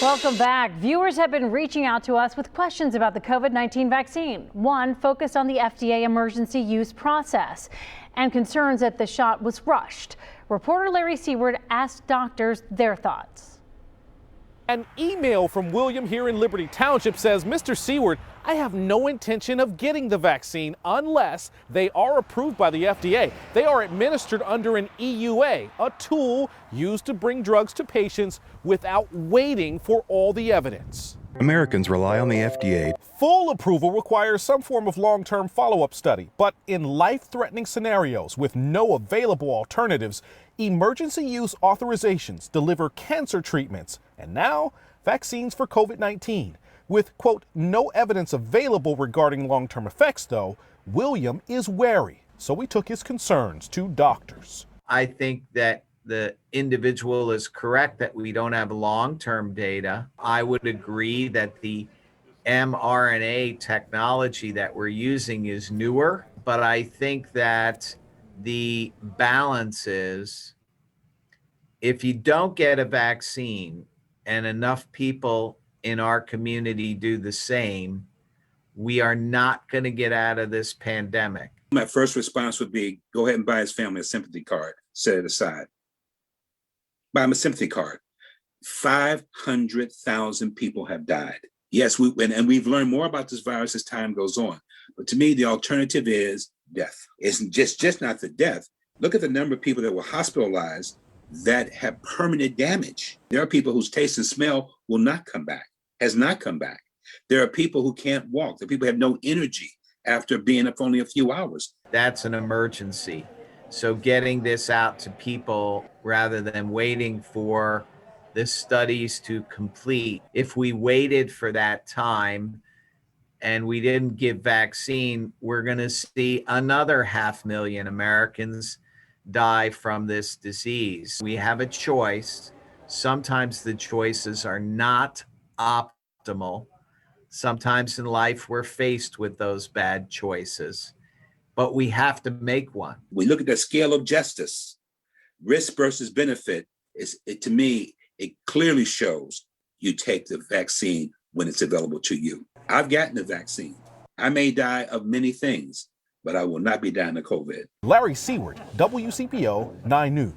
Welcome back. Viewers have been reaching out to us with questions about the COVID-19 vaccine. One focused on the FDA emergency use process and concerns that the shot was rushed. Reporter Larry Seward asked doctors their thoughts. An email from William here in Liberty Township says, Mr. Seward, I have no intention of getting the vaccine unless they are approved by the FDA. They are administered under an EUA, a tool used to bring drugs to patients without waiting for all the evidence. Americans rely on the FDA. Full approval requires some form of long-term follow-up study, but in life-threatening scenarios with no available alternatives, emergency use authorizations deliver cancer treatments and now vaccines for COVID-19. With, quote, no evidence available regarding long-term effects, though, William is wary, so we took his concerns to doctors. I think that the individual is correct that we don't have long-term data. I would agree that the mRNA technology that we're using is newer, but I think that the balance is if you don't get a vaccine and enough people in our community do the same, we are not going to get out of this pandemic. My first response would be, go ahead and buy his family a sympathy card, set it aside. Buy him a sympathy card. 500,000 people have died. Yes, we've learned more about this virus as time goes on. But to me, the alternative is death. It's just not the death. Look at the number of people that were hospitalized that have permanent damage. There are people whose taste and smell will not come back, has not come back. There are people who can't walk. There are people who have no energy after being up for only a few hours. That's an emergency. So getting this out to people rather than waiting for the studies to complete. If we waited for that time and we didn't give vaccine, we're going to see another 500,000 Americans die from this disease. We have a choice. Sometimes the choices are not optimal. Sometimes in life we're faced with those bad choices, but we have to make one. We look at the scale of justice, risk versus benefit. To me, it clearly shows you take the vaccine when it's available to you. I've gotten the vaccine. I may die of many things, but I will not be dying of COVID. Larry Seward, WCPO 9 News.